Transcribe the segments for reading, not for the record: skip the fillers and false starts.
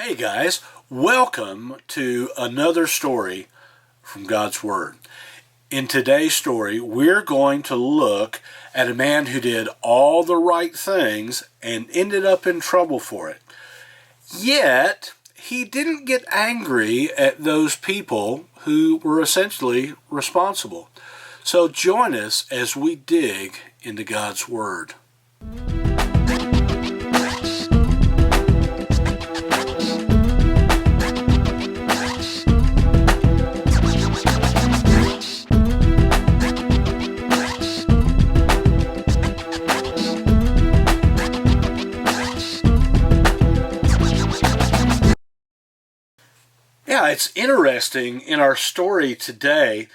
Hey guys, welcome to another story from God's Word. In today's story, we're going to look at a man who did all the right things and ended up in trouble for it. Yet, he didn't get angry at those people who were essentially responsible. So join us as we dig into God's Word. Yeah, it's interesting in our story today.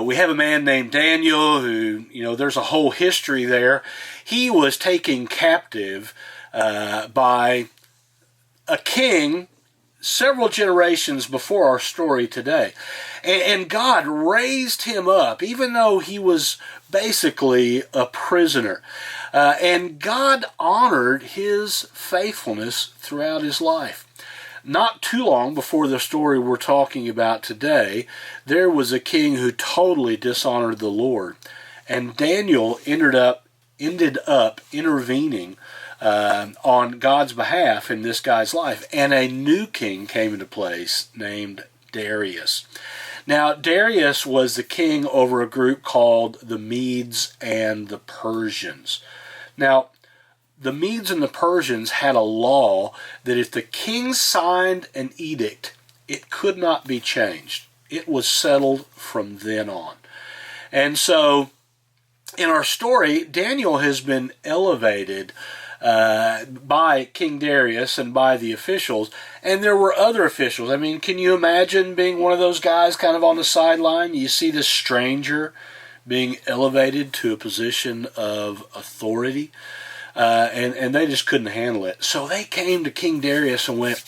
We have a man named Daniel who, there's a whole history there. He was taken captive by a king several generations before our story today. And God raised him up, even though he was basically a prisoner. And God honored his faithfulness throughout his life. Not too long before the story we're talking about today, there was a king who totally dishonored the Lord. And Daniel ended up intervening on God's behalf in this guy's life. And a new king came into place named Darius. Now, Darius was the king over a group called the Medes and the Persians. Now, the Medes and the Persians had a law that if the king signed an edict, it could not be changed. It was settled from then on. And so, in our story, Daniel has been elevated by King Darius and by the officials, and there were other officials. I mean, can you imagine being one of those guys kind of on the sideline? You see this stranger being elevated to a position of authority. And they just couldn't handle it. So they came to King Darius and went,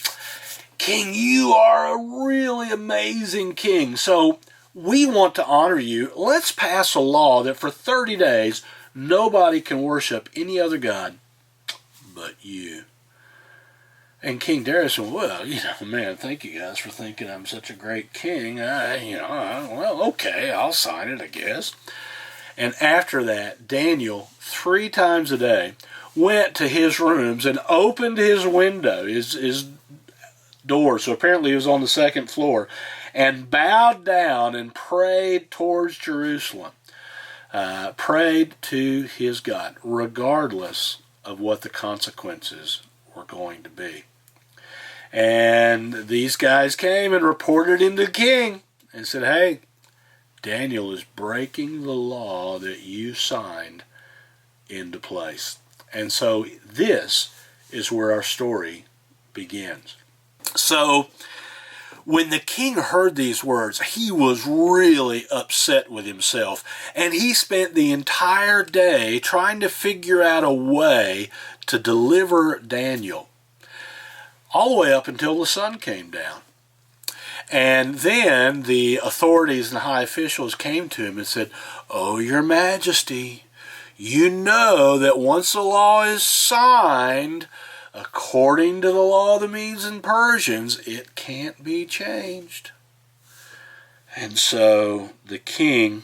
"King, you are a really amazing king. So we want to honor you. Let's pass a law that for 30 days nobody can worship any other god but you." And King Darius said, "Well, man, thank you guys for thinking I'm such a great king. Well, okay, I'll sign it, I guess." And after that, Daniel, 3 times a day, went to his rooms and opened his window, his door, so apparently he was on the 2nd floor, and bowed down and prayed towards Jerusalem, prayed to his God, regardless of what the consequences were going to be. And these guys came and reported him to the king and said, "Hey, Daniel is breaking the law that you signed into place." And so this is where our story begins. So when the king heard these words, he was really upset with himself. And he spent the entire day trying to figure out a way to deliver Daniel, all the way up until the sun came down. And then the authorities and high officials came to him and said, "Oh, your majesty, you know that once the law is signed, according to the law of the Medes and Persians, it can't be changed." And so the king,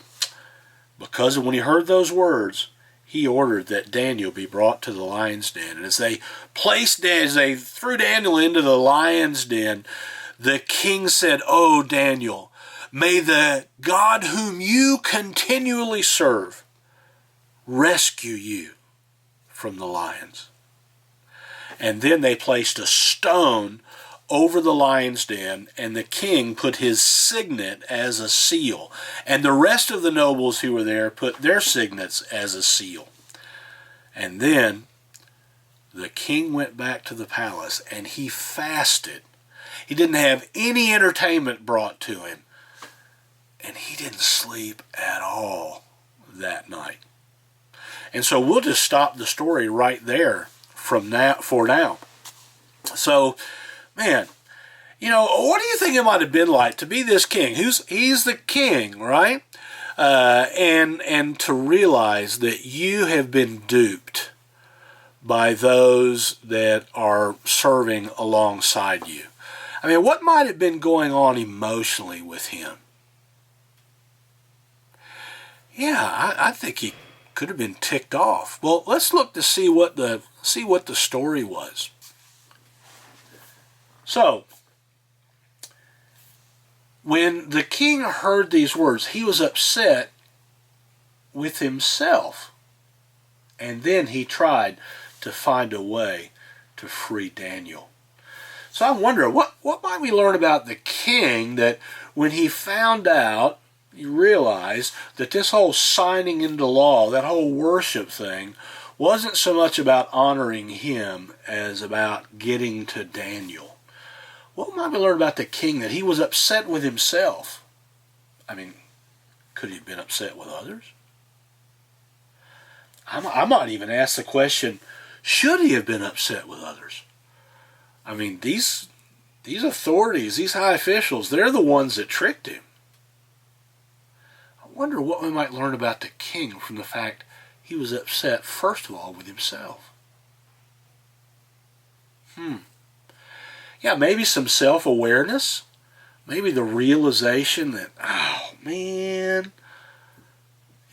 because when he heard those words, he ordered that Daniel be brought to the lion's den. And as they threw Daniel into the lion's den, the king said, "Oh, Daniel, may the God whom you continually serve rescue you from the lions." And then they placed a stone over the lion's den, and the king put his signet as a seal. And the rest of the nobles who were there put their signets as a seal. And then the king went back to the palace, and he fasted. He didn't have any entertainment brought to him. And he didn't sleep at all that night. And so we'll just stop the story right there for now. So, man, what do you think it might have been like to be this king? He's the king, right? And to realize that you have been duped by those that are serving alongside you? I mean, what might have been going on emotionally with him? Yeah, I think he could have been ticked off. Well, let's look to see what the story was. So, when the king heard these words, he was upset with himself. And then he tried to find a way to free Daniel. So I wonder, what might we learn about the king that when he found out, he realized that this whole signing into law, that whole worship thing, wasn't so much about honoring him as about getting to Daniel. What might we learn about the king that he was upset with himself? I mean, could he have been upset with others? I might even ask the question, should he have been upset with others? I mean, these authorities, these high officials, they're the ones that tricked him. I wonder what we might learn about the king from the fact he was upset, first of all, with himself. Yeah, maybe some self-awareness. Maybe the realization that, oh, man,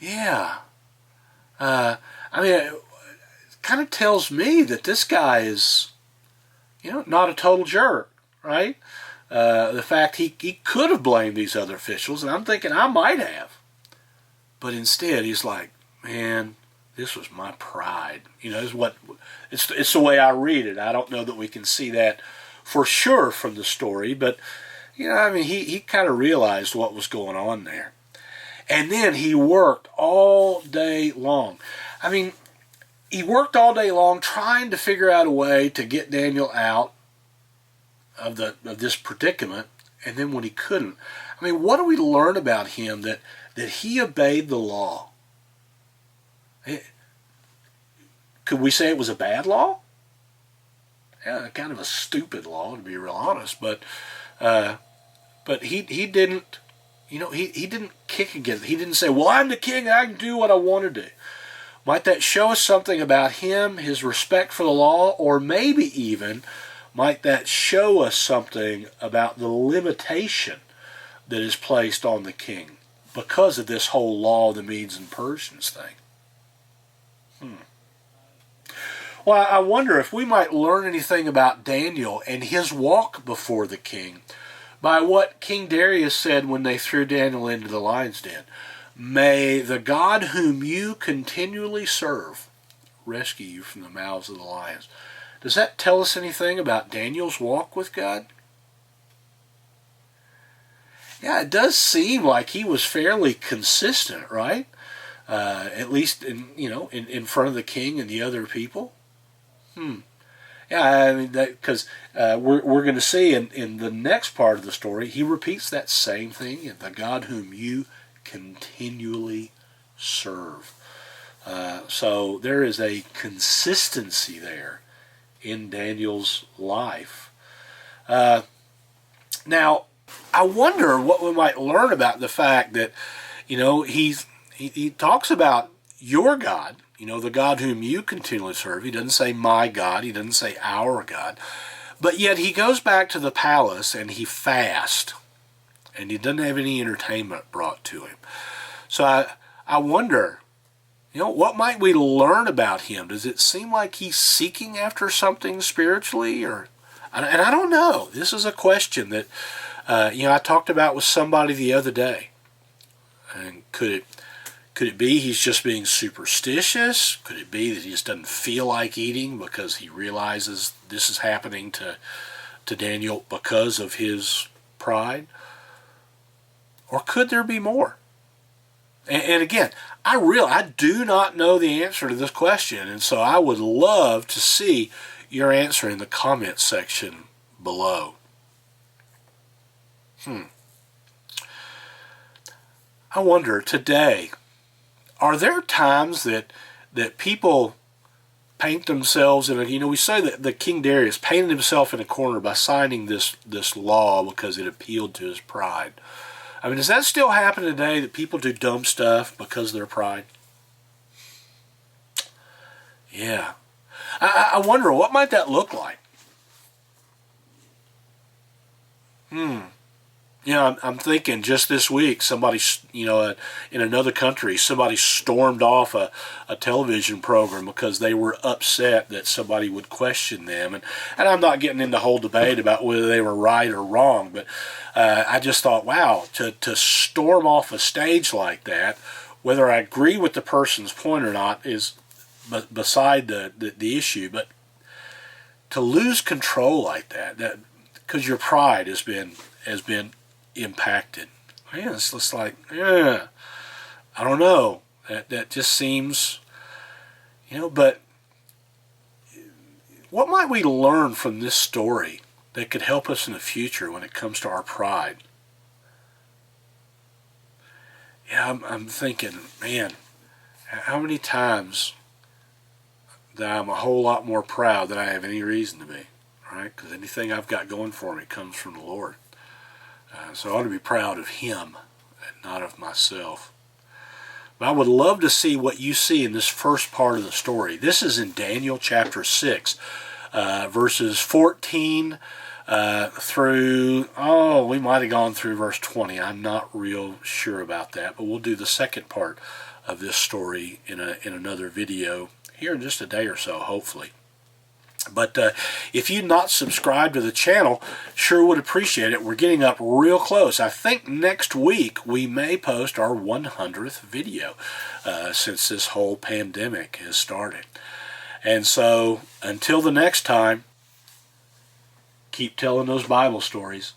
yeah. I mean, it kind of tells me that this guy is, not a total jerk, right? The fact he could have blamed these other officials, and I'm thinking I might have. But instead, he's like, man, this was my pride. It's the way I read it. I don't know that we can see that for sure from the story, but, he kind of realized what was going on there. And then he worked all day long. I mean, he worked all day long trying to figure out a way to get Daniel out of this predicament. And then when he couldn't, I mean, what do we learn about him that he obeyed the law? Could we say it was a bad law? Yeah, kind of a stupid law, to be real honest. But he didn't. He didn't kick against it. He didn't say, well, I'm the king, I can do what I want to do. Might that show us something about him, his respect for the law, or maybe even might that show us something about the limitation that is placed on the king because of this whole law of the Medes and Persians thing? Well, I wonder if we might learn anything about Daniel and his walk before the king by what King Darius said when they threw Daniel into the lion's den. May the God whom you continually serve rescue you from the mouths of the lions. Does that tell us anything about Daniel's walk with God? Yeah, it does seem like he was fairly consistent, right? At least in front of the king and the other people. Yeah, I mean, because we're going to see in the next part of the story, he repeats that same thing, the God whom you continually serve. So there is a consistency there in Daniel's life. Now, I wonder what we might learn about the fact that, he talks about your God, the God whom you continually serve. He doesn't say my God. He doesn't say our God. But yet he goes back to the palace and he fasts. And he doesn't have any entertainment brought to him. So I wonder, what might we learn about him? Does it seem like he's seeking after something spiritually? And I don't know. This is a question that, I talked about with somebody the other day. And could it be he's just being superstitious? Could it be that he just doesn't feel like eating because he realizes this is happening to Daniel because of his pride? Or could there be more? And again, I do not know the answer to this question, and so I would love to see your answer in the comment section below. I wonder today, are there times that people paint themselves in a, we say that the King Darius painted himself in a corner by signing this law because it appealed to his pride. I mean, does that still happen today, that people do dumb stuff because of their pride? Yeah. I wonder, what might that look like? You know, I'm thinking just this week, somebody, in another country, somebody stormed off a television program because they were upset that somebody would question them. And I'm not getting into the whole debate about whether they were right or wrong, but I just thought, wow, to storm off a stage like that, whether I agree with the person's point or not is beside the issue, but to lose control like that because your pride has been impacted. Yeah, it's just like, yeah, I don't know. That just seems, but what might we learn from this story that could help us in the future when it comes to our pride? Yeah, I'm thinking, man, how many times that I'm a whole lot more proud than I have any reason to be, right? Because anything I've got going for me comes from the Lord. So I ought to be proud of Him and not of myself. But I would love to see what you see in this first part of the story. This is in Daniel chapter 6, verses 14 through, we might have gone through verse 20. I'm not real sure about that, but we'll do the second part of this story in another video here in just a day or so, hopefully. But if you've not subscribed to the channel, sure would appreciate it. We're getting up real close. I think next week we may post our 100th video since this whole pandemic has started. And so until the next time, keep telling those Bible stories.